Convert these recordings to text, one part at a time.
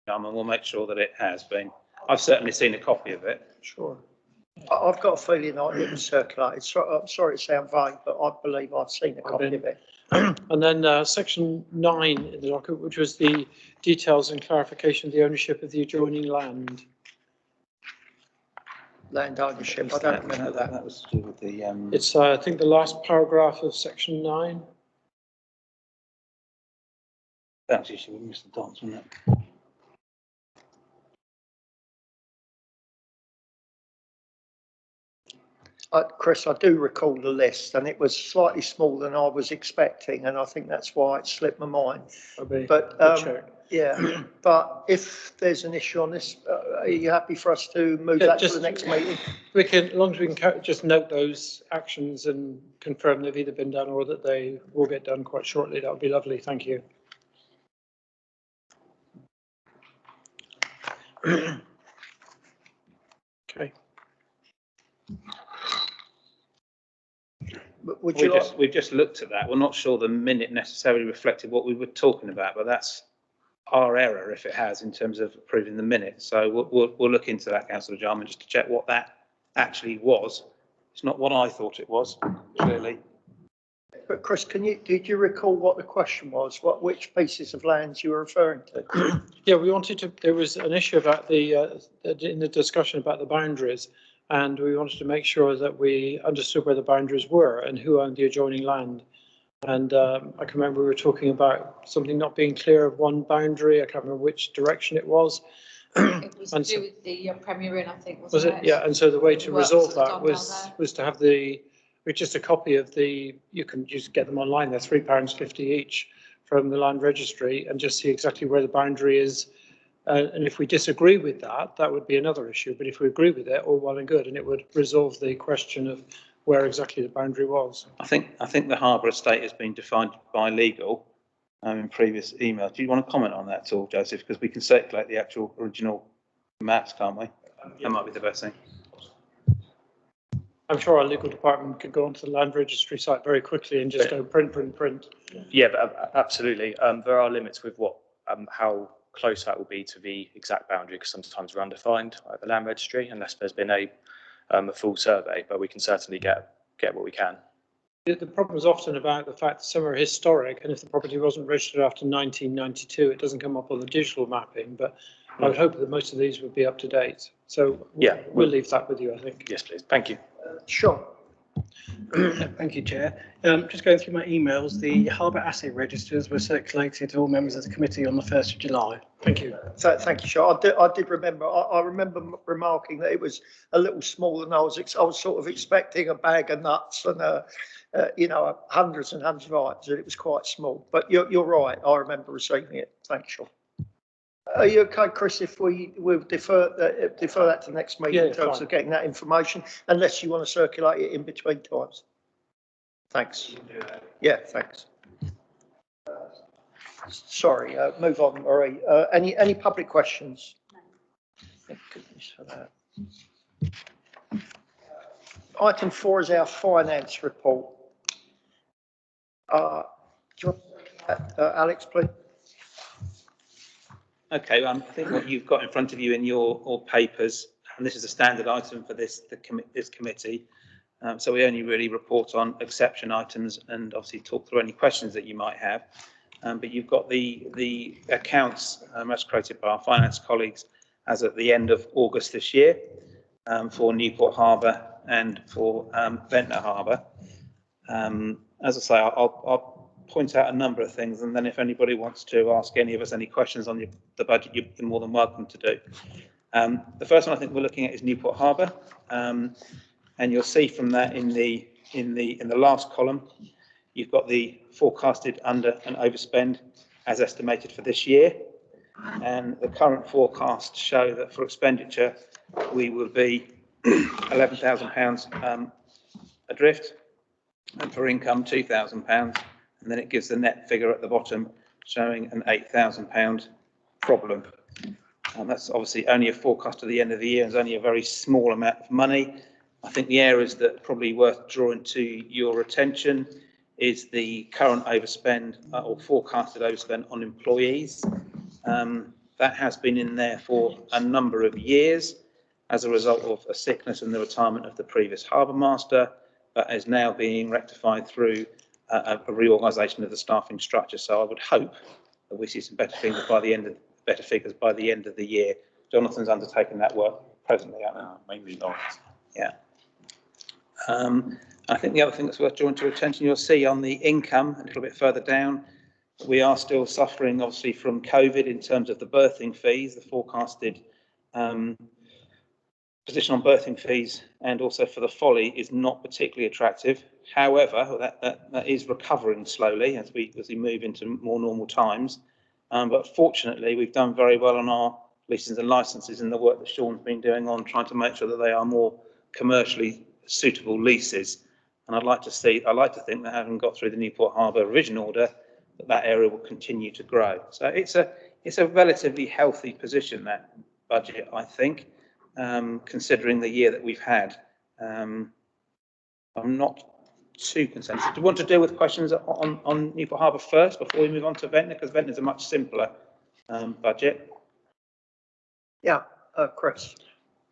and we'll make sure that it has been. I've certainly seen a copy of it. Sure. I've got a feeling like it was circulated. I'm sorry to sound vague, but I believe I've seen a copy of it. And then section 9 in the document, which was the details and clarification of the ownership of the adjoining land. Land ownership. I don't remember that. That was to do with the. It's I think the last paragraph of section 9. Actually, we missed the dots, wasn't it? Chris, I do recall the list, and it was slightly smaller than I was expecting, and I think that's why it slipped my mind. But yeah, but if there's an issue on this, are you happy for us to move that to the next meeting? We can, as long as we can just note those actions and confirm they've either been done or that they will get done quite shortly. That would be lovely. Thank you. Okay. We've just looked at that. We're not sure the minute necessarily reflected what we were talking about, but that's our error if it has in terms of approving the minute. So we'll look into that, Councillor Jarman, just to check what that actually was. It's not what I thought it was, clearly. But Chris, did you recall what the question was? Which pieces of land you were referring to? Yeah, we wanted to. There was an issue about in the discussion about the boundaries, and we wanted to make sure that we understood where the boundaries were and who owned the adjoining land. And I can remember we were talking about something not being clear of one boundary. I can't remember which direction it was. It was to do with the Premier Inn, I think, wasn't it? Yeah, and so the way to resolve that was to have just a copy of you can just get them online, they're £3.50 each from the land registry, and just see exactly where the boundary is. And if we disagree with that, that would be another issue. But if we agree with it, all well and good, and it would resolve the question of where exactly the boundary was. I think the Harbour estate has been defined by legal in previous emails. Do you want to comment on that at all, Joseph? Because we can circulate the actual original maps, can't we? That might be the best thing. I'm sure our legal department could go onto the land registry site very quickly and just go print. Yeah, but absolutely. There are limits with how close that will be to the exact boundary, because sometimes we're undefined at the land registry unless there's been a full survey, but we can certainly get what we can. The problem is often about the fact that some are historic, and if the property wasn't registered after 1992, it doesn't come up on the digital mapping, but I would hope that most of these would be up to date. So yeah, we'll leave that with you, I think. Yes, please. Thank you. Sure. Thank you, Chair. Just going through my emails, the Harbour asset registers were circulated to all members of the committee on the 1st of July. Thank you. So, thank you, Sean. I did remember. I remember remarking that it was a little smaller than I was sort of expecting a bag of nuts and hundreds and hundreds of items, and it was quite small. But you're right. I remember receiving it. Thanks, Sean. Are you okay, Chris, if we'll defer that to the next meeting in terms of getting that information, unless you want to circulate it in between times? Thanks. Yeah, thanks. Sorry, move on, Marie. Any public questions? Thank goodness for that. Item 4 is our finance report. Do you want Alex, please? Okay, I think what you've got in front of you in your papers, and this is a standard item for this committee. So we only really report on exception items and obviously talk through any questions that you might have. But you've got the accounts as created by our finance colleagues as at the end of August this year for Newport Harbour and for Ventnor Harbour. As I say, I'll point out a number of things, and then if anybody wants to ask any of us any questions on the budget, you're more than welcome to do. The first one I think we're looking at is Newport Harbour, and you'll see from that in the last column, you've got the forecasted under and overspend as estimated for this year, and the current forecasts show that for expenditure we will be £11,000 adrift, and for income £2,000. And then it gives the net figure at the bottom showing an £8,000 problem. That's obviously only a forecast at the end of the year. It's only a very small amount of money. I think the areas that are probably worth drawing to your attention is the current overspend or forecasted overspend on employees. That has been in there for a number of years as a result of a sickness and the retirement of the previous harbour master, but is now being rectified through a reorganisation of the staffing structure. So I would hope that we see some better figures by the end of the year. Jonathan's undertaking that work presently. Mainly not. Yeah. I think the other thing that's worth drawing to attention, you'll see on the income a little bit further down, we are still suffering obviously from COVID in terms of the birthing fees, the forecasted position on birthing fees, and also for the folly is not particularly attractive. However, that is recovering slowly as we move into more normal times. But fortunately, we've done very well on our leases and licenses in the work that Sean's been doing on trying to make sure that they are more commercially suitable leases. And I'd like to think that having got through the Newport Harbour revision order, that area will continue to grow. So it's a relatively healthy position, that budget, I think, considering the year that we've had. I'm not too concerned. So do you want to deal with questions on Newport Harbour first before we move on to Ventnor? Because Ventnor is a much simpler budget. Yeah, Chris.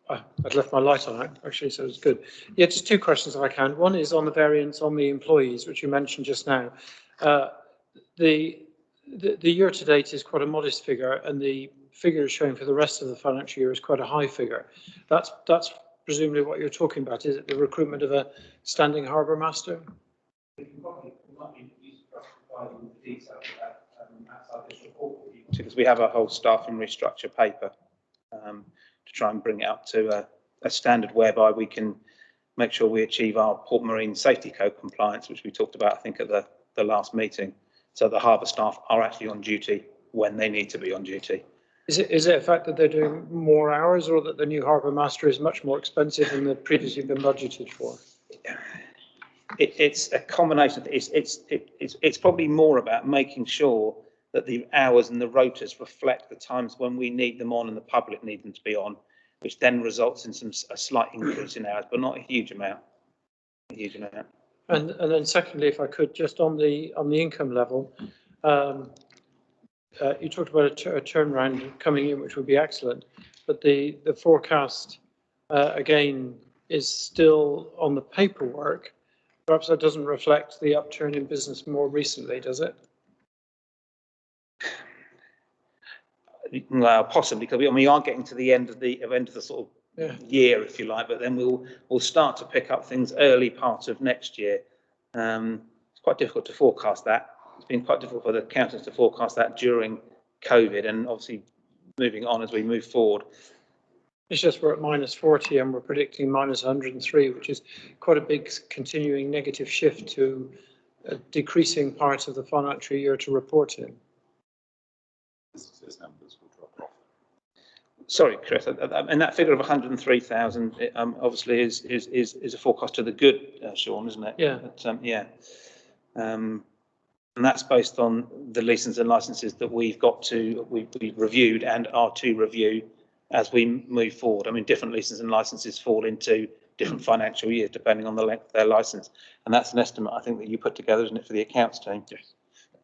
I'd left my light on actually, so it's good. Yeah, just two questions if I can. One is on the variance on the employees, which you mentioned just now. The year to date is quite a modest figure, and the figure showing for the rest of the financial year is quite a high figure. That's presumably what you're talking about. Is it the recruitment of a standing harbour master? Because we have a whole staffing restructure paper to try and bring it up to a standard whereby we can make sure we achieve our Port Marine Safety Code compliance, which we talked about, I think, at the last meeting. So the harbour staff are actually on duty when they need to be on duty. Is it a fact that they're doing more hours, or that the new harbour master is much more expensive than the previously been budgeted for? It's a combination. It's probably more about making sure that the hours and the rotas reflect the times when we need them on and the public need them to be on, which then results in a slight increase in hours, but not a huge amount. And then secondly, if I could, just on the income level, you talked about a turnaround coming in, which would be excellent, but the forecast again is still on the paperwork. Perhaps that doesn't reflect the upturn in business more recently, does it? Well, possibly, because we are getting to the end of the sort of year, if you like, but then we'll start to pick up things early part of next year. It's quite difficult to forecast that. It's been quite difficult for the accountants to forecast that during COVID, and obviously moving on as we move forward. It's just we're at -40 and we're predicting -103, which is quite a big continuing negative shift to a decreasing part of the financial year to report in. Business numbers will drop off. Sorry, Chris, and that figure of 103,000 obviously is a forecast to the good, Sean, isn't it? Yeah. But, and that's based on the leases and licenses that we've reviewed and are to review as we move forward. I mean, different leases and licenses fall into different financial years depending on the length of their license, and that's an estimate I think that you put together, isn't it, for the accounts team? Yes.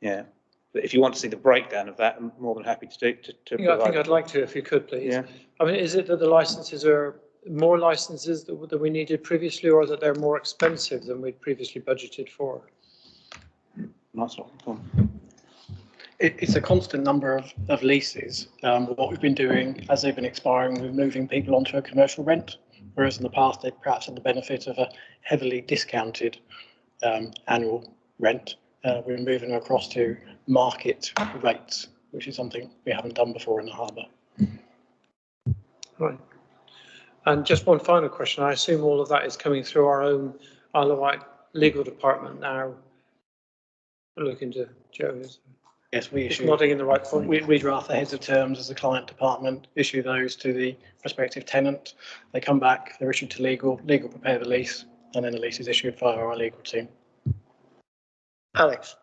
Yeah. But if you want to see the breakdown of that, I'm more than happy to do. I think I'd like to, if you could, please. Yeah. I mean, is it that the licenses are more licenses that we needed previously, or that they're more expensive than we'd previously budgeted for? Nice one. It's a constant number of leases. What we've been doing as they've been expiring, we're moving people onto a commercial rent, whereas in the past they perhaps had the benefit of a heavily discounted annual rent. We're moving across to market rates, which is something we haven't done before in the harbour. Right. And just one final question. I assume all of that is coming through our own Isle of Wight legal department now. Looking to Joe. Yes, we issue. Nodding in the right point. We draft the heads of terms as the client department, issue those to the prospective tenant. They come back, they're issued to legal prepare the lease, and then the lease is issued via our legal team. Alex.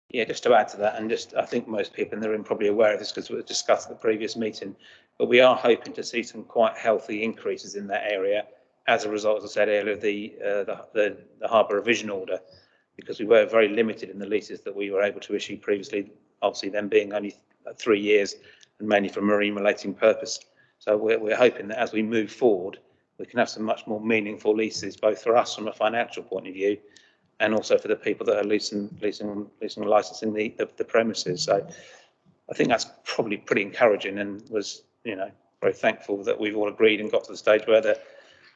Yeah, just to add to that, and I think most people in the room probably aware of this because we discussed at the previous meeting, but we are hoping to see some quite healthy increases in that area as a result, as I said earlier, the harbour revision order, because we were very limited in the leases that we were able to issue previously, obviously them being only 3 years and mainly for marine relating purpose. So we're hoping that as we move forward, we can have some much more meaningful leases, both for us from a financial point of view, and also for the people that are leasing and licensing the premises. So I think that's probably pretty encouraging, and was, you know, very thankful that we've all agreed and got to the stage where the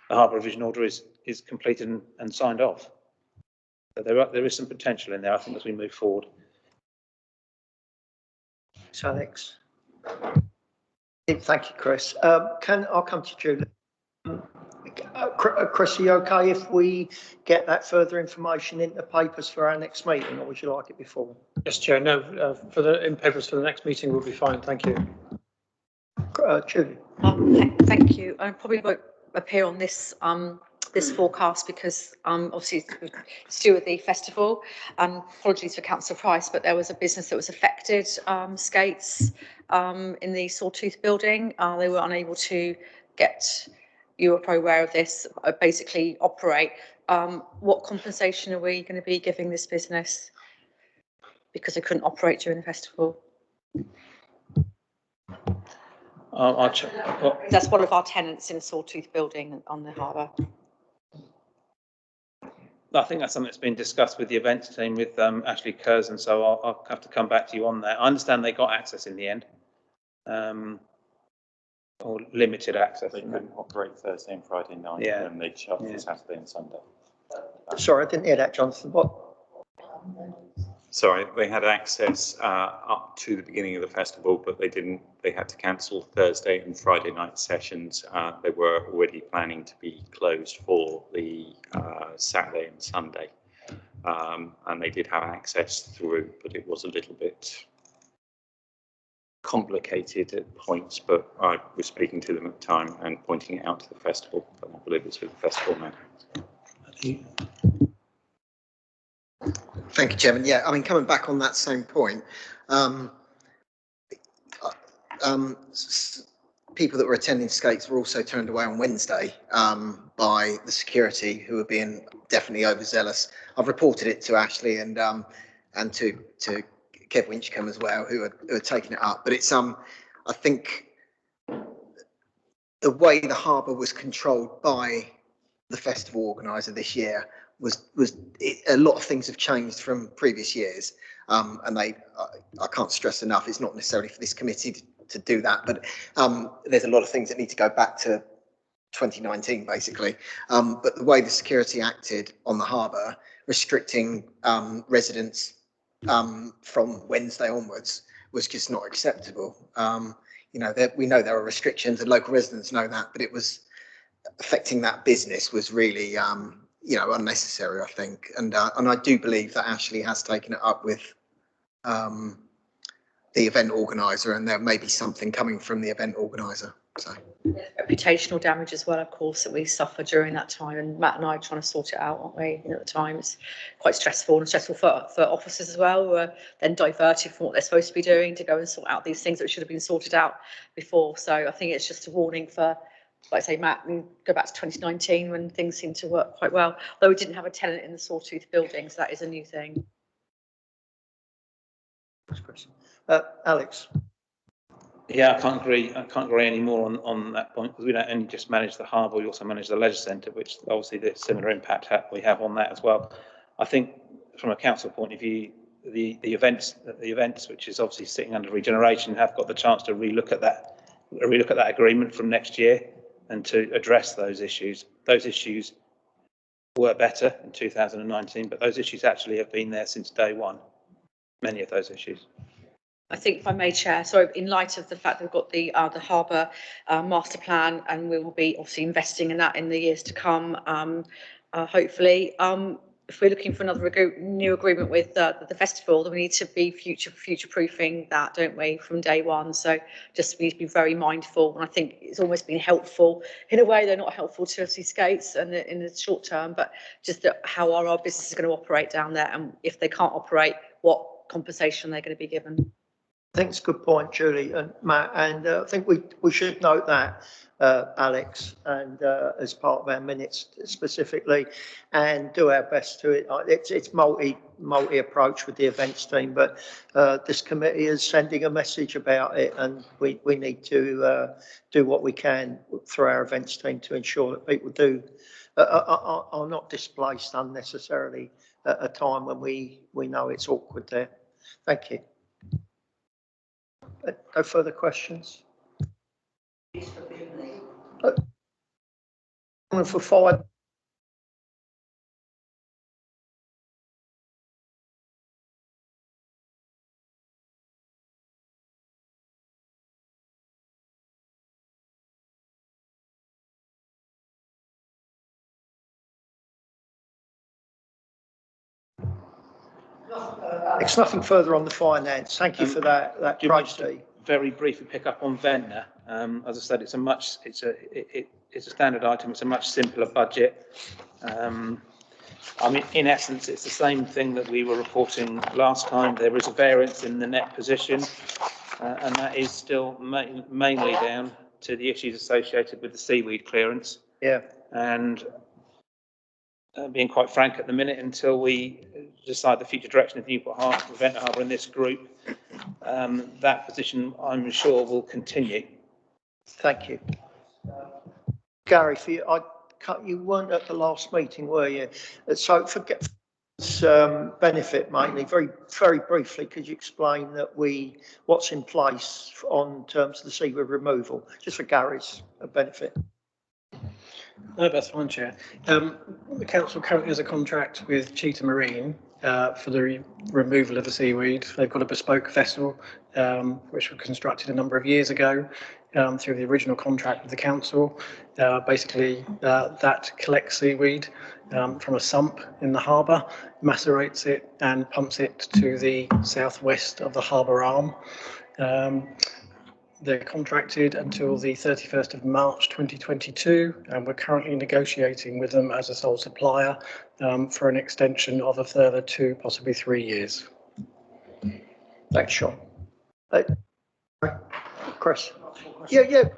Harbour revision order is completed and signed off. So there is some potential in there, I think, as we move forward. So Alex. Thank you, Chris. I'll come to Julie. Chris, are you okay if we get that further information in the papers for our next meeting, or would you like it before? Yes, Chair. No, in papers for the next meeting will be fine. Thank you. Julie. Thank you. I probably won't appear on this this forecast because obviously it's to do with the festival. And apologies for Councillor Price, but there was a business that was affected, Skates, in the Sawtooth building. They were unable to get, you were probably aware of this, basically operate. What compensation are we going to be giving this business because they couldn't operate during the festival? I'll check. That's one of our tenants in the Sawtooth building on the harbour. I think that's something that's been discussed with the events team with Ashley Kurz, and so I'll have to come back to you on that. I understand they got access in the end, or limited access. They couldn't operate Thursday and Friday night, Yeah. and they shut for Saturday and Sunday. Sorry, I didn't hear that, Jonathan. What? Sorry, they had access up to the beginning of the festival, but they didn't. They had to cancel Thursday and Friday night sessions. They were already planning to be closed for the Saturday and Sunday, and they did have access through, but it was a little bit complicated at points. But I was speaking to them at the time and pointing it out to the festival. But I believe it's with the festival now. Thank you, Chairman. Yeah, I mean, coming back on that same point, people that were attending Skates were also turned away on Wednesday by the security, who were being definitely overzealous. I've reported it to Ashley and to Kev Winchcombe as well, who are taking it up. But it's I think the way the harbour was controlled by the festival organiser this year a lot of things have changed from previous years, and I can't stress enough, it's not necessarily for this committee to do that, but there's a lot of things that need to go back to 2019 basically. But the way the security acted on the harbour, restricting residents from Wednesday onwards, was just not acceptable. You know, we know there are restrictions and local residents know that, but it was affecting that business was really you know, unnecessary, I think, and I do believe that Ashley has taken it up with the event organiser, and there may be something coming from the event organiser. So Reputational damage as well, of course, that we suffer during that time, and Matt and I are trying to sort it out, aren't we? You know, at the time it's quite stressful, and stressful for officers as well, who are then diverted from what they're supposed to be doing to go and sort out these things that should have been sorted out before. So I think it's just a warning for, like I say, Matt, we go back to 2019 when things seemed to work quite well, though we didn't have a tenant in the Sawtooth building, so that is a new thing. Alex. Yeah, I can't agree any more on that point, because we don't only just manage the harbour, we also manage the leisure centre, which obviously the similar impact we have on that as well. I think from a council point of view, the events, which is obviously sitting under regeneration, have got the chance to relook at that agreement from next year and to address those issues. Those issues were better in 2019, but those issues actually have been there since day one, many of those issues. I think, if I may, Chair, so in light of the fact that we've got the harbour master plan, and we will be obviously investing in that in the years to come, hopefully, if we're looking for another new agreement with the festival, then we need to be future-proofing that, don't we, from day one? So just we need to be very mindful, and I think it's almost been helpful. In a way, they're not helpful to us, Skates, and in the short term, but just how are our businesses going to operate down there, and if they can't operate, what compensation they're going to be given. I think it's a good point, Julie and Matt, and I think we should note that, Alex, and as part of our minutes specifically, and do our best to it. It's multi approach with the events team, but this committee is sending a message about it, and we need to do what we can through our events team to ensure that people are not displaced unnecessarily at a time when we know it's awkward there. Thank you. No further questions? For 5. It's nothing further on the finance. Thank you for that. Very briefly pick up on Ventnor. As I said, it's a standard item. It's a much simpler budget. I mean, in essence, it's the same thing that we were reporting last time. There is a variance in the net position, and that is still mainly down to the issues associated with the seaweed clearance. Yeah. And being quite frank, at the minute, until we decide the future direction of Newport Harbour, Ventnor Harbour in this group, that position, I'm sure, will continue. Thank you. Gary, for you, you weren't at the last meeting, were you? So forget benefit mainly, very briefly, could you explain that what's in place on terms of the seaweed removal, just for Gary's benefit? No, that's fine, Chair. The council currently has a contract with Cheetah Marine for the removal of the seaweed. They've got a bespoke vessel which was constructed a number of years ago through the original contract with the council. Basically, that collects seaweed from a sump in the harbour, macerates it and pumps it to the southwest of the harbour arm. They're contracted until the 31st of March 2022, and we're currently negotiating with them as a sole supplier for an extension of a further 2, possibly 3 years. Thanks, Sean. Chris? Yeah.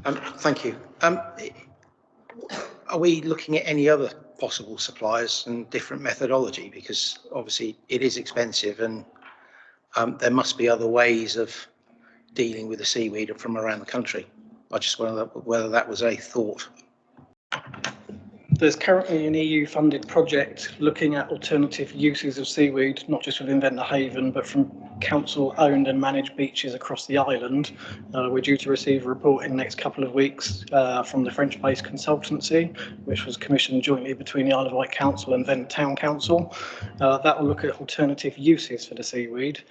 Thank you. Are we looking at any other possible suppliers and different methodology? Because obviously it is expensive, and there must be other ways of dealing with the seaweed from around the country. I just wonder whether that was a thought. There's currently an EU-funded project looking at alternative uses of seaweed, not just within Ventnor Haven, but from council-owned and managed beaches across the island. We're due to receive a report in the next couple of weeks from the French-based consultancy, which was commissioned jointly between the Isle of Wight Council and Ventnor Town Council. That will look at alternative uses for the seaweed.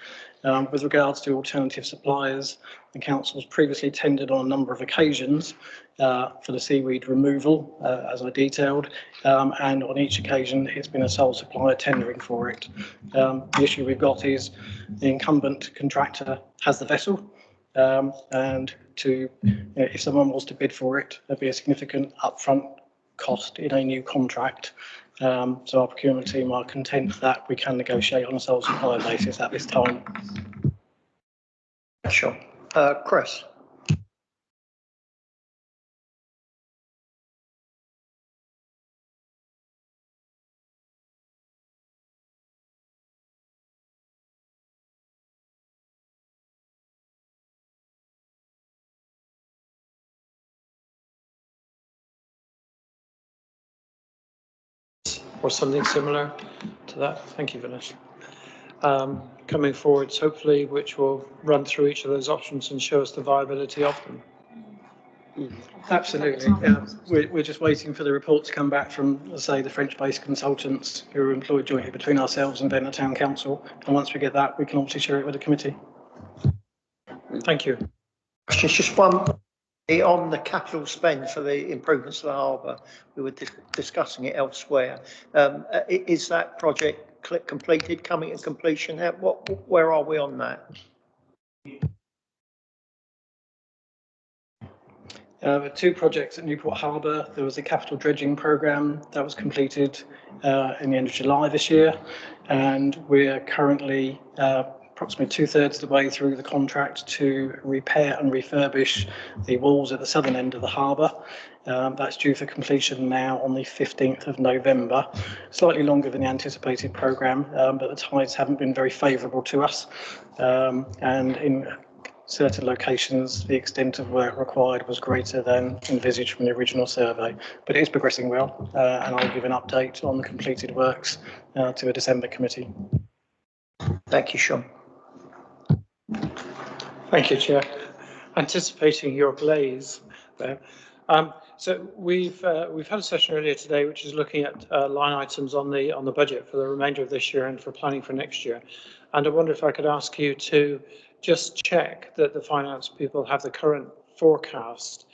With regards to alternative suppliers, the council's previously tendered on a number of occasions for the seaweed removal, as I detailed, and on each occasion it's been a sole supplier tendering for it. The issue we've got is the incumbent contractor has the vessel, and if someone was to bid for it, there'd be a significant upfront cost in a new contract. So our procurement team are content that we can negotiate on a sole supplier basis at this time. Sure. Chris? Or something similar to that. Thank you, Vanessa. Coming forwards, hopefully, which will run through each of those options and show us the viability of them. Absolutely. We're just waiting for the report to come back from, let's say, the French-based consultants who are employed jointly between ourselves and Ventnor Town Council. And once we get that, we can obviously share it with the committee. Thank you. Questions? Just one on the capital spend for the improvements to the harbour. We were discussing it elsewhere. Is that project completed, coming to completion? Where are we on that? There were 2 projects at Newport Harbour. There was a capital dredging programme that was completed in the end of July this year, and we're currently approximately 2/3 of the way through the contract to repair and refurbish the walls at the southern end of the harbour. That's due for completion now on the 15th of November. Slightly longer than the anticipated programme, but the tides haven't been very favourable to us. And in certain locations, the extent of work required was greater than envisaged from the original survey. But it is progressing well, and I'll give an update on the completed works to a December committee. Thank you, Sean. Thank you, Chair. Anticipating your glaze there. So we've had a session earlier today, which is looking at line items on the budget for the remainder of this year and for planning for next year. And I wonder if I could ask you to just check that the finance people have the current forecast.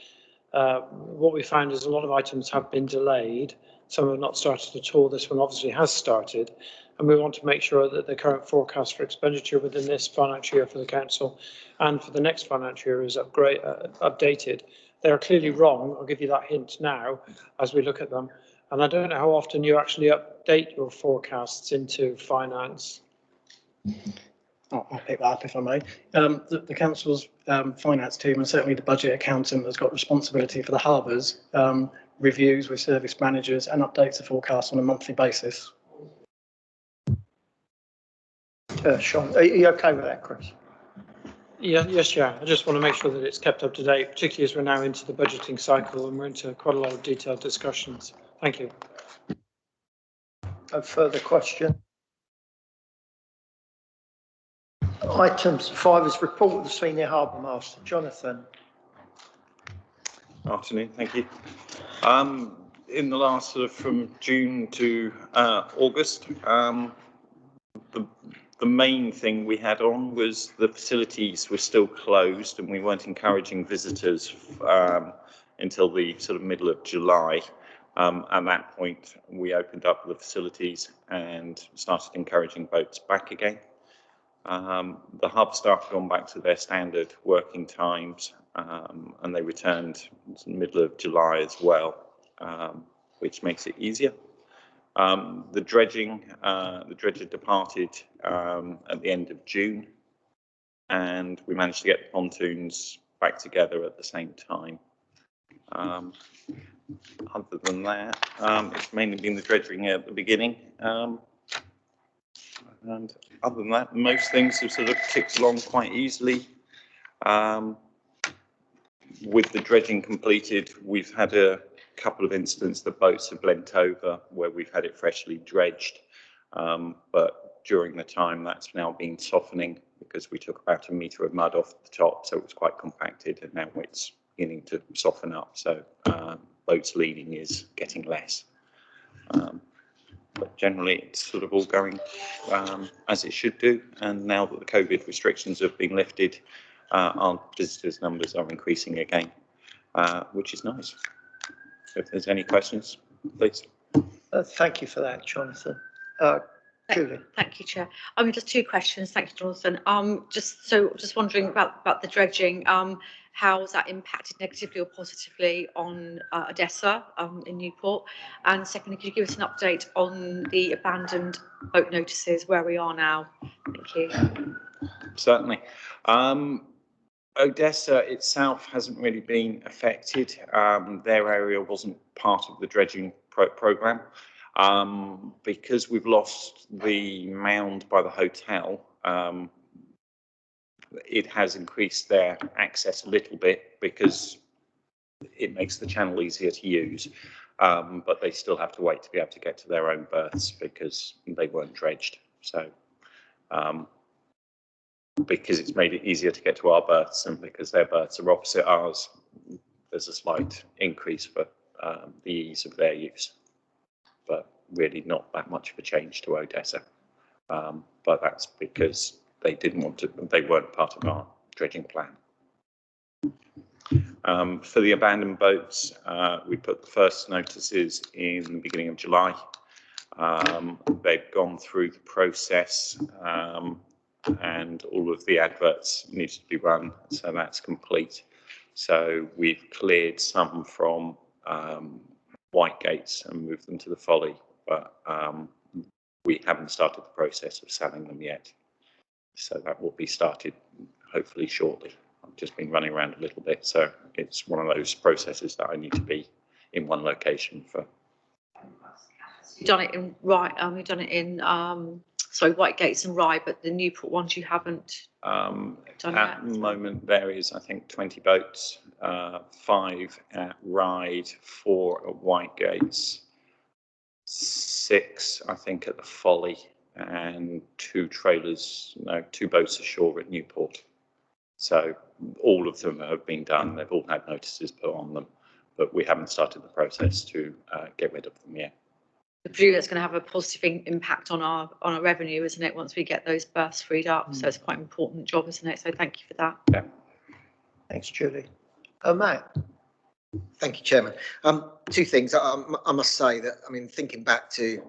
What we found is a lot of items have been delayed. Some have not started at all. This one obviously has started. And we want to make sure that the current forecast for expenditure within this financial year for the council and for the next financial year is updated. They are clearly wrong. I'll give you that hint now as we look at them. And I don't know how often you actually update your forecasts into finance. I'll pick that up if I may. The council's finance team and certainly the budget accountant has got responsibility for the Harbours reviews with service managers and updates the forecast on a monthly basis. Sean, are you okay with that, Chris? Yeah, yes, Chair. I just want to make sure that it's kept up to date, particularly as we're now into the budgeting cycle and we're into quite a lot of detailed discussions. Thank you. No further question. Item 5 is report of the Senior Harbour Master. Jonathan. Afternoon, thank you. In the last sort of from June to August, the main thing we had on was the facilities were still closed and we weren't encouraging visitors until the sort of middle of July. At that point, we opened up the facilities and started encouraging boats back again. The hub staff have gone back to their standard working times and they returned in the middle of July as well, which makes it easier. The dredger departed at the end of June and we managed to get the pontoons back together at the same time. Other than that, it's mainly been the dredging at the beginning. And other than that, most things have sort of ticked along quite easily. With the dredging completed, we've had a couple of incidents that boats have lent over where we've had it freshly dredged. But during the time that's now been softening because we took about 1 metre of mud off the top, so it was quite compacted and now it's beginning to soften up. So boats leading is getting less. But generally it's sort of all going as it should do. And now that the COVID restrictions have been lifted, our visitors' numbers are increasing again, which is nice. If there's any questions, please. Thank you for that, Jonathan. Julie. Thank you, Chair. Just 2 questions. Thank you, Jonathan. Just wondering about the dredging. How has that impacted negatively or positively on Odessa in Newport? And secondly, could you give us an update on the abandoned boat notices, where we are now? Thank you. Certainly. Odessa itself hasn't really been affected. Their area wasn't part of the dredging programme. Because we've lost the mound by the hotel, it has increased their access a little bit because it makes the channel easier to use. But they still have to wait to be able to get to their own berths because they weren't dredged. So because it's made it easier to get to our berths and because their berths are opposite ours, there's a slight increase for the ease of their use. But really not that much of a change to Odessa. But that's because they weren't part of our dredging plan. For the abandoned boats, we put the first notices in the beginning of July. They've gone through the process and all of the adverts need to be run, so that's complete. So we've cleared some from white gates and moved them to the folly, but we haven't started the process of selling them yet. So that will be started hopefully shortly. I've just been running around a little bit, so it's one of those processes that I need to be in one location for. You've done it in you've done it in sorry, Whitegates and Rye, but the Newport ones you haven't done At the moment, there is, I think, 20 boats, 5 at Ryde, 4 at Whitegates, 6, I think, at the Folly, and 2 boats ashore at Newport. So all of them have been done. They've all had notices put on them, but we haven't started the process to get rid of them yet. I presume that's going to have a positive impact on our revenue, isn't it? Once we get those berths freed up, so it's quite an important job, isn't it? So thank you for that. Yeah. Thanks, Julie. Matt. Thank you, Chairman. 2 things. I must say that, I mean, thinking back to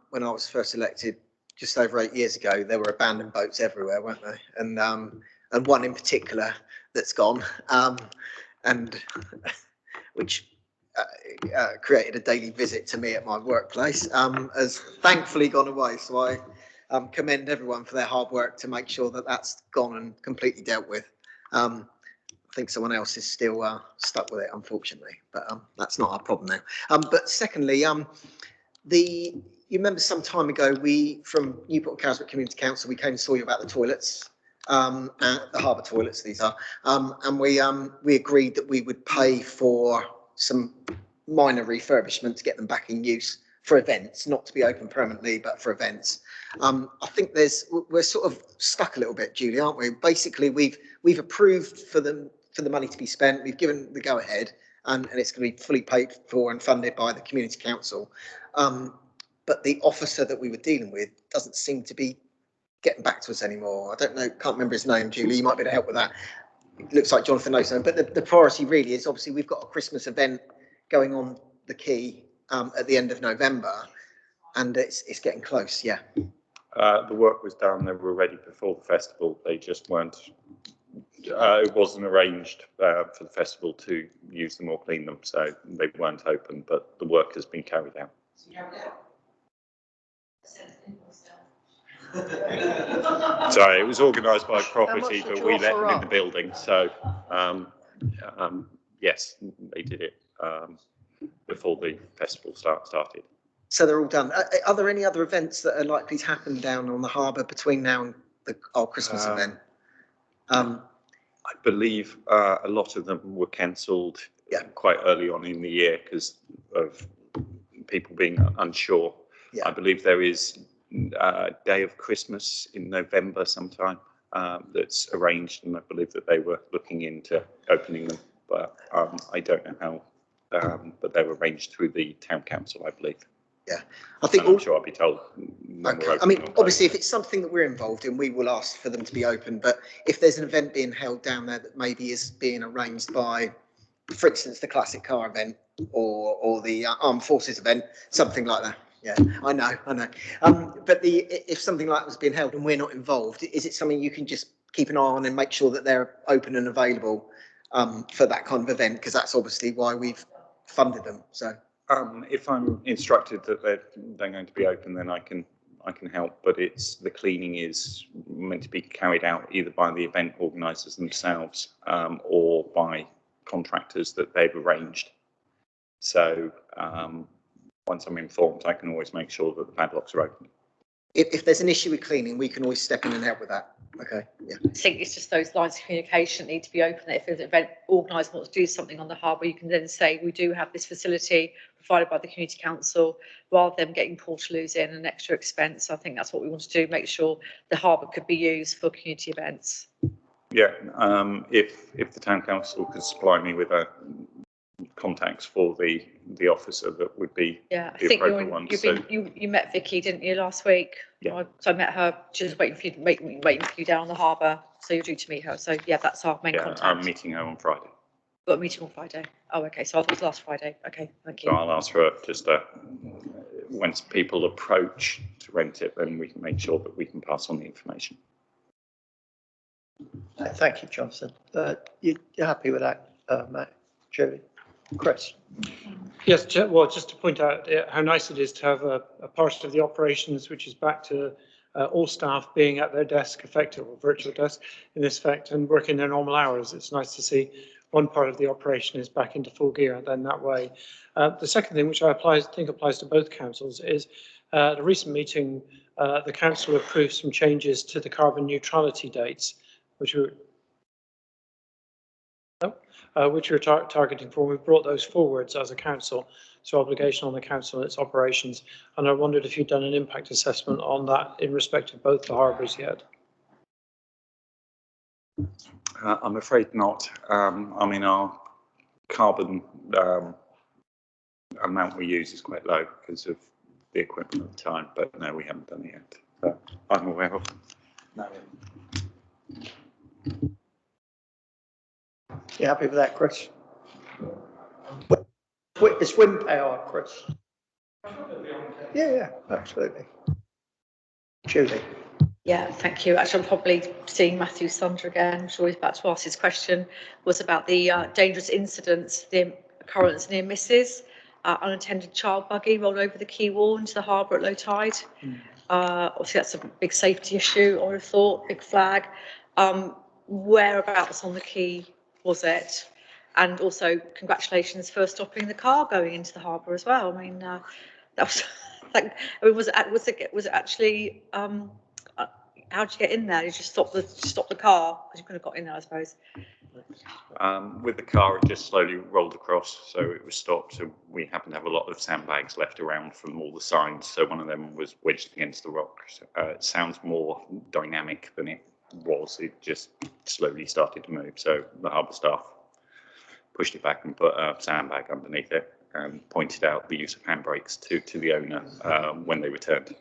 when I was first elected just over 8 years ago, there were abandoned boats everywhere, weren't there? And one in particular that's gone, and which created a daily visit to me at my workplace, has thankfully gone away. So I commend everyone for their hard work to make sure that that's gone and completely dealt with. I think someone else is still stuck with it, unfortunately, but that's not our problem now. But secondly, you remember some time ago, we from Newport and Carisbrooke Community Council, we came and saw you about the toilets, the Harbour toilets, these are, and we agreed that we would pay for some minor refurbishment to get them back in use for events, not to be open permanently, but for events. I think we're sort of stuck a little bit, Julie, aren't we? Basically, we've approved for the money to be spent. We've given the go ahead, and it's going to be fully paid for and funded by the community council. But the officer that we were dealing with doesn't seem to be getting back to us anymore. I don't know, can't remember his name, Julie. You might be able to help with that. It looks like Jonathan knows something, but the priority really is, obviously we've got a Christmas event going on the quay at the end of November, and it's getting close. Yeah. The work was done. They were ready before the festival. They just weren't. It wasn't arranged for the festival to use them or clean them, so they weren't open. But the work has been carried out. Sorry, it was organised by property, but we let them in the building. So, yes, they did it before the festival started. So they're all done. Are there any other events that are likely to happen down on the harbour between now and our Christmas event? I believe a lot of them were cancelled quite early on in the year because of people being unsure. Yeah. I believe there is day of Christmas in November sometime that's arranged, and I believe that they were looking into opening them, but I don't know how, but they were arranged through the town council, I believe. Yeah, I think I'm sure I'll be told. Okay. I mean, obviously, if it's something that we're involved in, we will ask for them to be open. But if there's an event being held down there that maybe is being arranged by, for instance, the classic car event or the armed forces event, something like that. Yeah, I know. But if something like that was being held and we're not involved, is it something you can just keep an eye on and make sure that they're open and available for that kind of event? Because that's obviously why we've funded them. So. If I'm instructed that they're going to be open, then I can help. But the cleaning is meant to be carried out either by the event organisers themselves or by contractors that they've arranged. So once I'm informed, I can always make sure that the padlocks are open. If there's an issue with cleaning, we can always step in and help with that. Okay. Yeah. I think it's just those lines of communication need to be open. If an event organiser wants to do something on the harbour, you can then say, we do have this facility provided by the community council, rather than getting portaloos in an extra expense. I think that's what we want to do, make sure the harbour could be used for community events. Yeah, if the town council could supply me with contacts for the officer, that would be the appropriate one. You met Vicky, didn't you, last week? Yeah. So I met her. She was waiting for you down on the harbour. So you're due to meet her. So yeah, that's our main contact. I'm meeting her on Friday. Got a meeting on Friday. Oh, okay. So I thought it was last Friday. Okay, thank you. So I'll ask her just once people approach to rent it, then we can make sure that we can pass on the information. Thank you, Johnson. You're happy with that, Matt? Julie? Chris? Yes, well, just to point out how nice it is to have a part of the operations which is back to all staff being at their desk effective or virtual desk in this effect and working their normal hours. It's nice to see one part of the operation is back into full gear and then that way. The second thing, which I think applies to both councils, is at a recent meeting, the council approved some changes to the carbon neutrality dates, which were targeting for. We've brought those forwards as a council, so obligation on the council and its operations. And I wondered if you'd done an impact assessment on that in respect of both the harbours yet. I'm afraid not. I mean, our carbon amount we use is quite low because of the equipment at the time, but no, we haven't done it yet. So I'm aware of. No. You happy with that, Chris? It's wind power, Chris. Yeah, absolutely. Julie. Yeah, thank you. Actually, I'm probably seeing Matthew Sunder again. I'm sure he's about to ask his question. Was about the dangerous incidents, the occurrence near misses. Unattended child buggy rolled over the quay wall into the harbour at low tide. Obviously, that's a big safety issue, I would have thought, big flag. Whereabouts on the quay was it? And also, congratulations for stopping the car going into the harbour as well. I mean, that was like, I mean, was it actually? How did you get in there? Did you just stop the car? Because you could have got in there, I suppose. With the car, it just slowly rolled across, so it was stopped. So we happened to have a lot of sandbags left around from all the signs. So one of them was wedged against the rock. It sounds more dynamic than it was. It just slowly started to move. So the harbour staff pushed it back and put a sandbag underneath it and pointed out the use of handbrakes to the owner when they returned.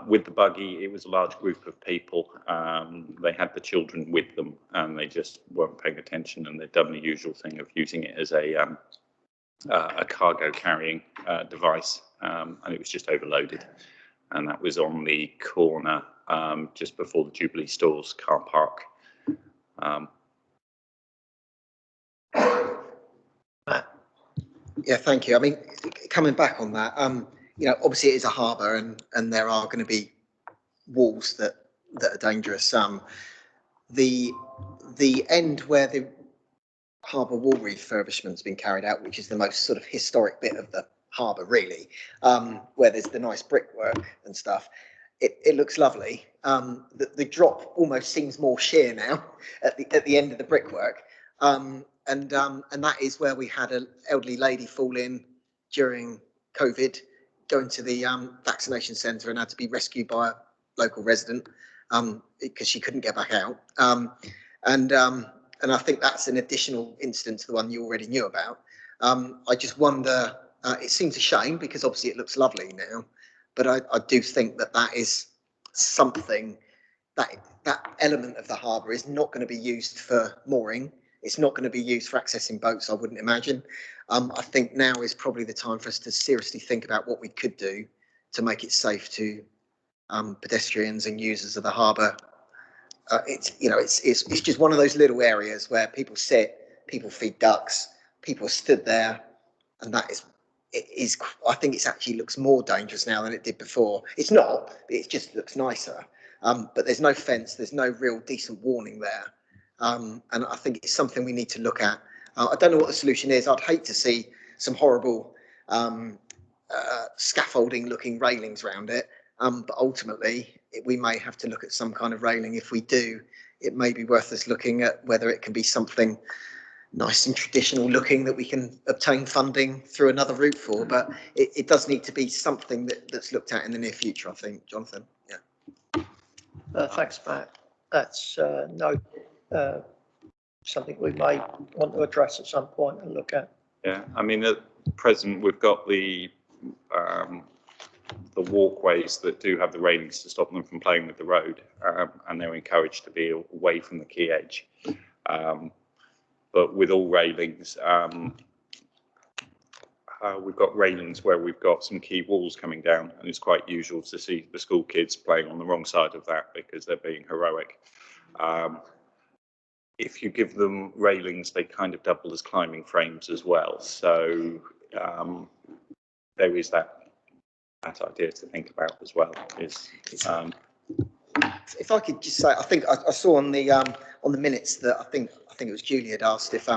With the buggy, it was a large group of people. They had the children with them and they just weren't paying attention, and they'd done the usual thing of using it as a cargo carrying device, and it was just overloaded. And that was on the corner just before the Jubilee Stores car park. Yeah, thank you. I mean, coming back on that, you know, obviously it is a harbour and there are going to be walls that are dangerous. The end where the harbour wall refurbishment's been carried out, which is the most sort of historic bit of the harbour, really, where there's the nice brickwork and stuff. It looks lovely. The drop almost seems more sheer now at the end of the brickwork. And that is where we had an elderly lady fall in during COVID, going to the vaccination centre and had to be rescued by a local resident because she couldn't get back out. And I think that's an additional incident to the one you already knew about. I just wonder, it seems a shame because obviously it looks lovely now, but I do think that is something that element of the harbour is not going to be used for mooring. It's not going to be used for accessing boats, I wouldn't imagine. I think now is probably the time for us to seriously think about what we could do to make it safe to pedestrians and users of the harbour. It's just one of those little areas where people sit, people feed ducks, people stood there, and I think it actually looks more dangerous now than it did before. It's not, it just looks nicer. But there's no fence, there's no real decent warning there. And I think it's something we need to look at. I don't know what the solution is. I'd hate to see some horrible scaffolding looking railings around it. But ultimately, we may have to look at some kind of railing. If we do, it may be worth us looking at whether it can be something nice and traditional looking that we can obtain funding through another route for. But it does need to be something that's looked at in the near future, I think, Jonathan. Yeah. Thanks, Matt. That's something we may want to address at some point and look at. Yeah, I mean, at present, we've got the walkways that do have the railings to stop them from playing with the road, and they're encouraged to be away from the quay edge. But with all railings, we've got railings where we've got some quay walls coming down, and it's quite usual to see the school kids playing on the wrong side of that because they're being heroic. If you give them railings, they kind of double as climbing frames as well. So there is that that idea to think about as well. Is If I could just say, I think I saw on the minutes that I think it was Julie had asked if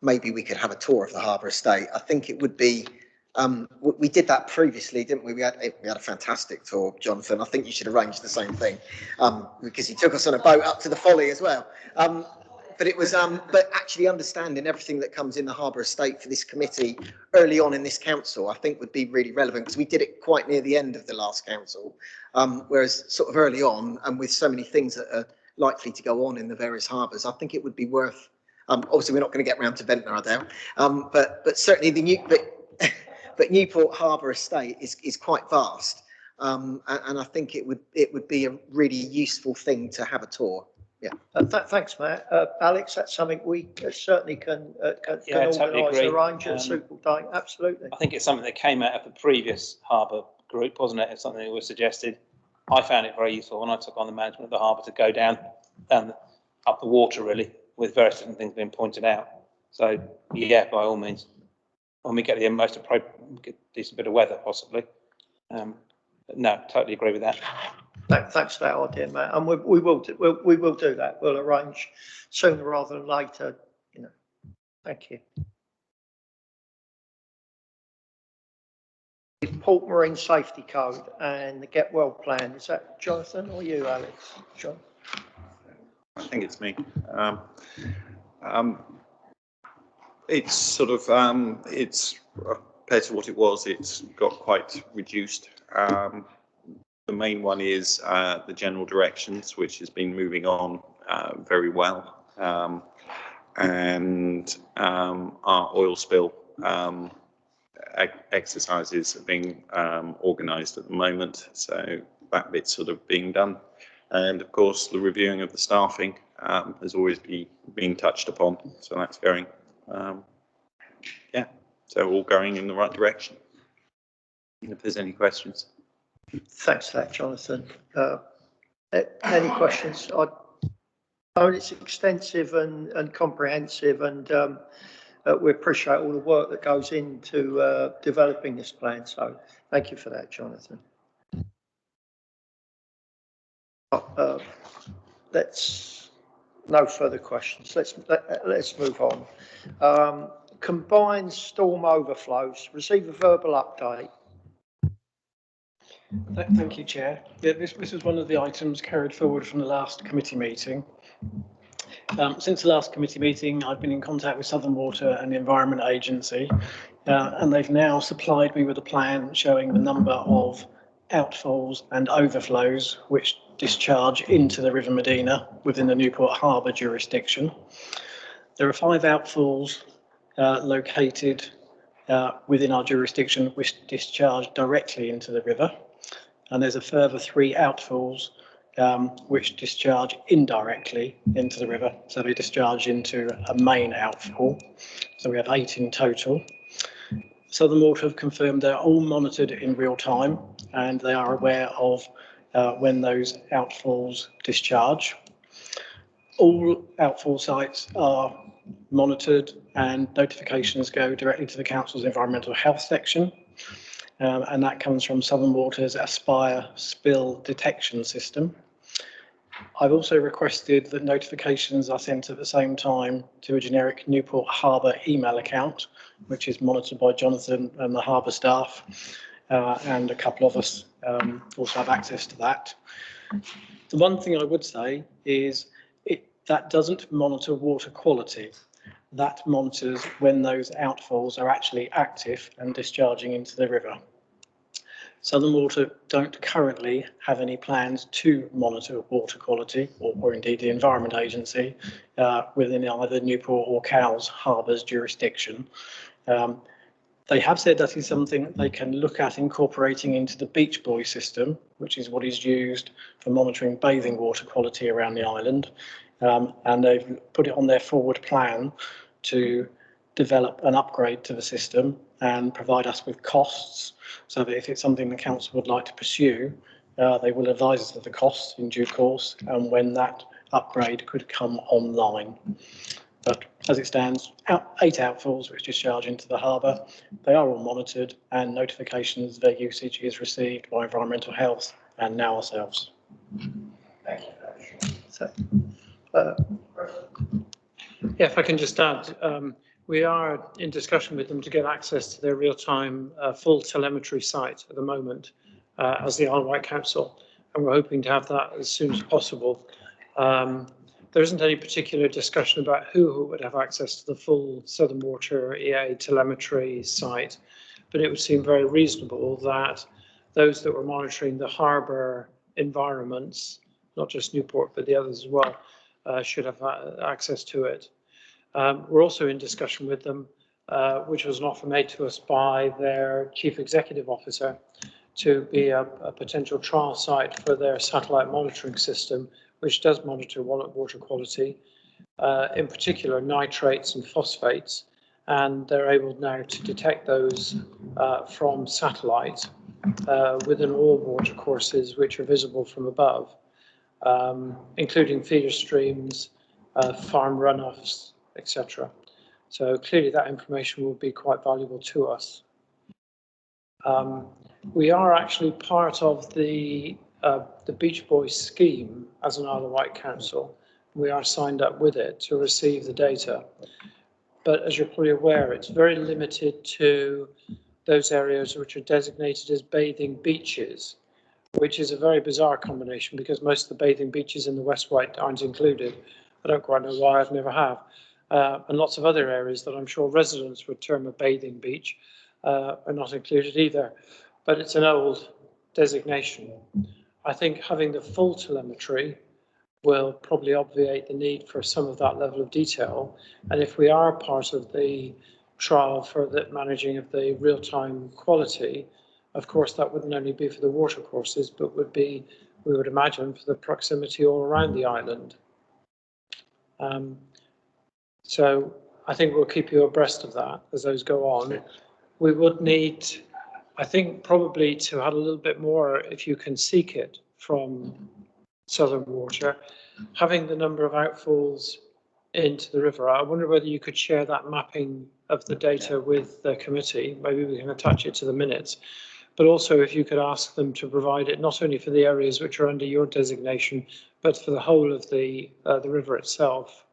maybe we could have a tour of the Harbour estate. I think it would be. We did that previously, didn't we? We had a fantastic tour, Jonathan. I think you should arrange the same thing because you took us on a boat up to the Folly as well. But it was, but actually understanding everything that comes in the Harbour estate for this committee early on in this council, I think would be really relevant because we did it quite near the end of the last council, whereas sort of early on and with so many things that are likely to go on in the various harbours, I think it would be worth. Obviously, we're not going to get round to Ventnor, I doubt, but certainly but Newport Harbour estate is quite vast, and I think it would be a really useful thing to have a tour. Yeah. Thanks, Matt. Alex, that's something we certainly can Yeah, totally organise, agree. arrange at a suitable date. Absolutely. I think it's something that came out of the previous Harbour group, wasn't it? It's something that was suggested. I found it very useful when I took on the management of the Harbour to go down up the water, really, with various different things being pointed out. So, yeah, by all means, when we get the most appropriate, get a decent bit of weather, possibly. But no, totally agree with that. Thanks for that idea, Matt. And we will do that. We'll arrange sooner rather than later. You know. Thank you. Port Marine Safety Code and the Get Well plan. Is that Jonathan or you, Alex? John? I think it's me. It's sort of it's compared to what it was. It's got quite reduced. The main one is the general directions, which has been moving on very well, and our oil spill exercises are being organised at the moment, so that bit's sort of being done. And of course, the reviewing of the staffing has always been touched upon, so that's going, yeah, so all going in the right direction. If there's any questions. Thanks for that, Jonathan. Any questions? It's extensive and comprehensive, and we appreciate all the work that goes into developing this plan. So thank you for that, Jonathan. No further questions. Let's move on. Combined storm overflows. Receive a verbal update. Thank you, Chair. Yeah, this was one of the items carried forward from the last committee meeting. Since the last committee meeting, I've been in contact with Southern Water and the Environment Agency, and they've now supplied me with a plan showing the number of outfalls and overflows which discharge into the River Medina within the Newport Harbour jurisdiction. There are 5 outfalls located within our jurisdiction which discharge directly into the river, and there's a further 3 outfalls which discharge indirectly into the river, so they discharge into a main outfall. So we have 8 in total. Southern Water have confirmed they're all monitored in real time and they are aware of when those outfalls discharge. All outfall sites are monitored and notifications go directly to the Council's Environmental Health section, and that comes from Southern Water's Aspire spill detection system. I've also requested that notifications are sent at the same time to a generic Newport Harbour email account, which is monitored by Jonathan and the Harbour staff, and a couple of us also have access to that. The one thing I would say is that doesn't monitor water quality. That monitors when those outfalls are actually active and discharging into the river. Southern Water don't currently have any plans to monitor water quality, or indeed the Environment Agency, within either Newport or Cowes Harbour's jurisdiction. They have said that is something they can look at incorporating into the Beach Buoy system, which is what is used for monitoring bathing water quality around the island. And they've put it on their forward plan to develop an upgrade to the system and provide us with costs, so that if it's something the council would like to pursue, they will advise us of the costs in due course and when that upgrade could come online. But as it stands, 8 outfalls which discharge into the harbour. They are all monitored and notifications of their usage is received by Environmental Health and now ourselves. Thank you. So, Yeah, if I can just add, we are in discussion with them to get access to their real-time full telemetry site at the moment as the Isle of Wight Council, and we're hoping to have that as soon as possible. There isn't any particular discussion about who would have access to the full Southern Water EA telemetry site, but it would seem very reasonable that those that were monitoring the harbour environments, not just Newport, but the others as well, should have access to it. We're also in discussion with them, which was an offer made to us by their Chief Executive Officer, to be a potential trial site for their satellite monitoring system, which does monitor water quality, in particular nitrates and phosphates, and they're able now to detect those from satellite within all water courses which are visible from above, including feeder streams, farm runoffs, etc. So clearly that information will be quite valuable to us. We are actually part of the Beach Boys scheme as an Isle of Wight Council. We are signed up with it to receive the data. But as you're probably aware, it's very limited to those areas which are designated as bathing beaches, which is a very bizarre combination because most of the bathing beaches in the West Wight aren't included. I don't quite know why, I've never have. And lots of other areas that I'm sure residents would term a bathing beach are not included either. But it's an old designation. I think having the full telemetry will probably obviate the need for some of that level of detail. And if we are part of the trial for the managing of the real-time quality, of course, that wouldn't only be for the water courses, but would be, we would imagine, for the proximity all around the island. So I think we'll keep you abreast of that as those go on. We would need, I think, probably to add a little bit more, if you can seek it from Southern Water, having the number of outfalls into the river. I wonder whether you could share that mapping of the data with the committee. Maybe we can attach it to the minutes. But also if you could ask them to provide it not only for the areas which are under your designation, but for the whole of the river itself.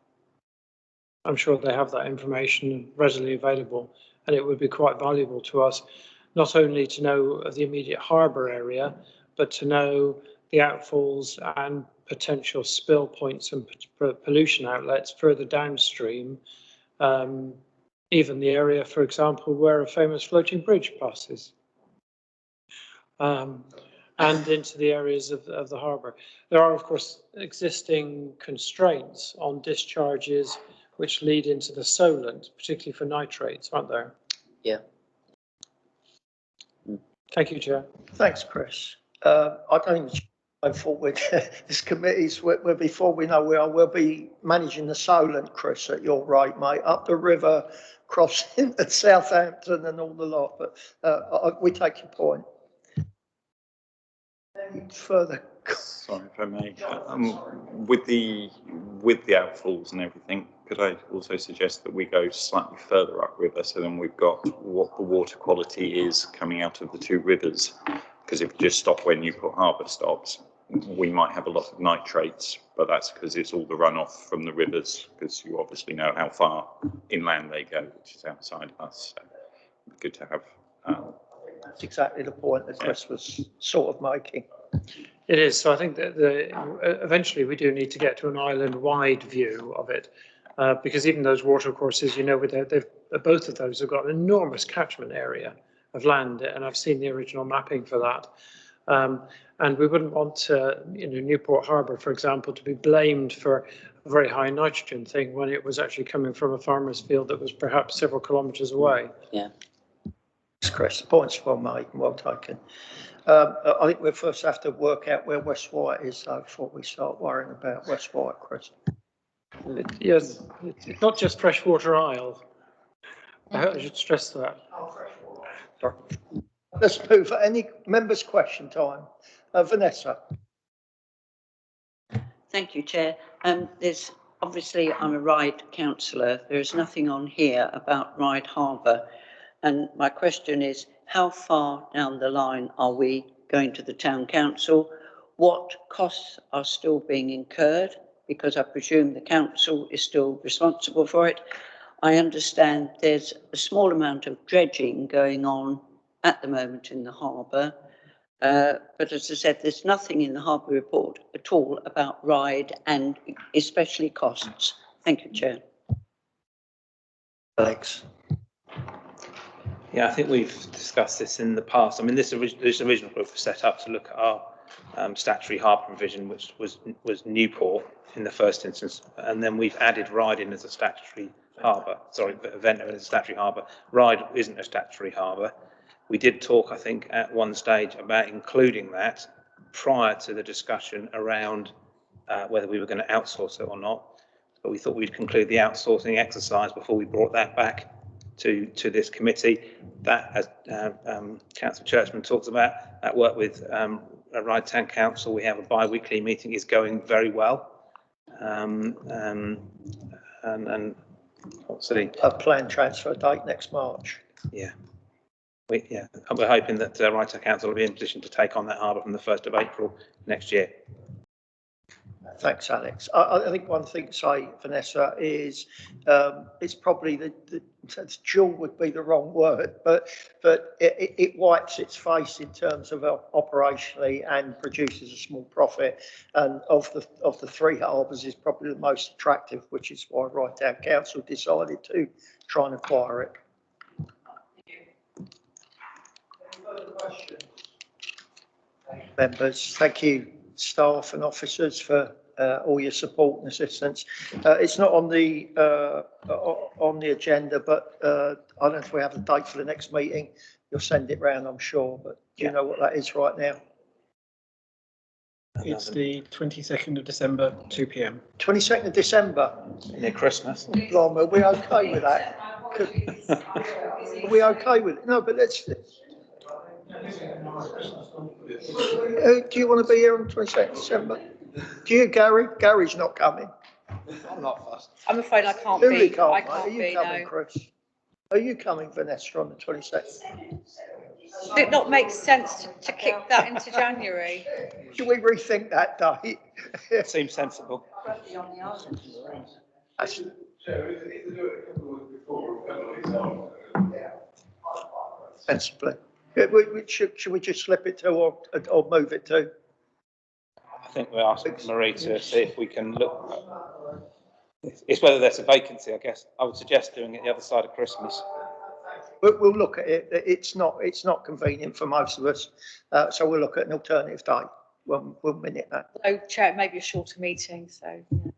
I'm sure they have that information readily available, and it would be quite valuable to us, not only to know of the immediate harbour area, but to know the outfalls and potential spill points and pollution outlets further downstream, even the area, for example, where a famous floating bridge passes, and into the areas of the harbour. There are, of course, existing constraints on discharges which lead into the Solent, particularly for nitrates, aren't there? Yeah. Thank you, Chair. thanks, Chris. I don't even I thought we'd, this committee's, where before we know where we'll be managing the Solent, Chris, at your rate, mate, up the river, crossing at Southampton and all the lot, but we take your point. Any further? Sorry if I may, with the outfalls and everything, could I also suggest that we go slightly further upriver, so then we've got what the water quality is coming out of the two rivers? Because if you just stop where Newport Harbour stops, we might have a lot of nitrates, but that's because it's all the runoff from the rivers, because you obviously know how far inland they go, which is outside of us. So it'd be good to have. That's exactly the point that Chris was sort of making. It is. So I think that eventually we do need to get to an island-wide view of it, because even those water courses, you know, both of those have got an enormous catchment area of land, and I've seen the original mapping for that. And we wouldn't want, Newport Harbour, for example, to be blamed for a very high nitrogen thing when it was actually coming from a farmer's field that was perhaps several kilometres away. Yeah. Thanks, Chris. The point's well made and well taken. I think we'll first have to work out where West Wight is, though, before we start worrying about West Wight, Chris. Yes, it's not just Freshwater Isle. I should stress that. Sorry. Let's move. Any members' question time? Vanessa. Thank you, Chair. There's obviously I'm a Ryde councillor. There is nothing on here about Ryde Harbour. And my question is, how far down the line are we going to the town council? What costs are still being incurred? Because I presume the council is still responsible for it. I understand there's a small amount of dredging going on at the moment in the harbour. But as I said, there's nothing in the harbour report at all about Ryde and especially costs. Thank you, Chair. Alex. Yeah, I think we've discussed this in the past. I mean, this original group was set up to look at our statutory harbour provision, which was Newport in the first instance, and then we've added Ryde in as a statutory harbour. Sorry, Ventnor as a statutory harbour. Ryde isn't a statutory harbour. We did talk, I think, at one stage about including that prior to the discussion around whether we were going to outsource it or not. But we thought we'd conclude the outsourcing exercise before we brought that back to this committee. That, as Councillor Churchman talks about, that work with Ryde Town Council, we have a bi-weekly meeting, is going very well. And obviously A planned transfer date next March. Yeah. We're hoping that Ryde Town Council will be in a position to take on that harbour from the 1st of April next year. Thanks, Alex. I think one thing to say, Vanessa, is it's probably the dual would be the wrong word, but it wipes its face in terms of operationally and produces a small profit. And of the three harbours, is probably the most attractive, which is why Ryde Town Council decided to try and acquire it. Members, thank you, staff and officers, for all your support and assistance. It's not on the agenda, but I don't know if we have a date for the next meeting. You'll send it round, I'm sure, but do you know what that is right now? It's the 22nd of December, 2 p.m. 22nd of December. Near Christmas. Blimey, are we okay with that? Are we okay with it? No, but let's. Do you want to be here on 22nd of December? Do you, Gary? Gary's not coming. I'm not fussed. I'm afraid I can't Really be. can't, I mate. can't Are you be, coming, no. Chris? Are you coming, Vanessa, on the 22nd? Did it not make sense to kick that into January? Should we rethink that date? Seems sensible. Sensibly. Should we just slip it to or move it to? I think we're asking Marie to see if we can look. It's whether there's a vacancy, I guess. I would suggest doing it the other side of Christmas. We'll look at it. It's not convenient for most of us, so we'll look at an alternative date. We'll minute that. So, Chair, maybe a shorter meeting. So. Yeah.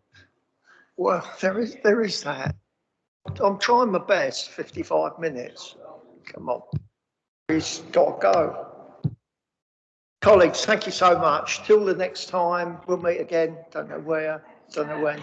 Well, there is that. I'm trying my best. 55 minutes. Come on. He's got to go. Colleagues, thank you so much. Till the next time, we'll meet again. Don't know where. Don't know when.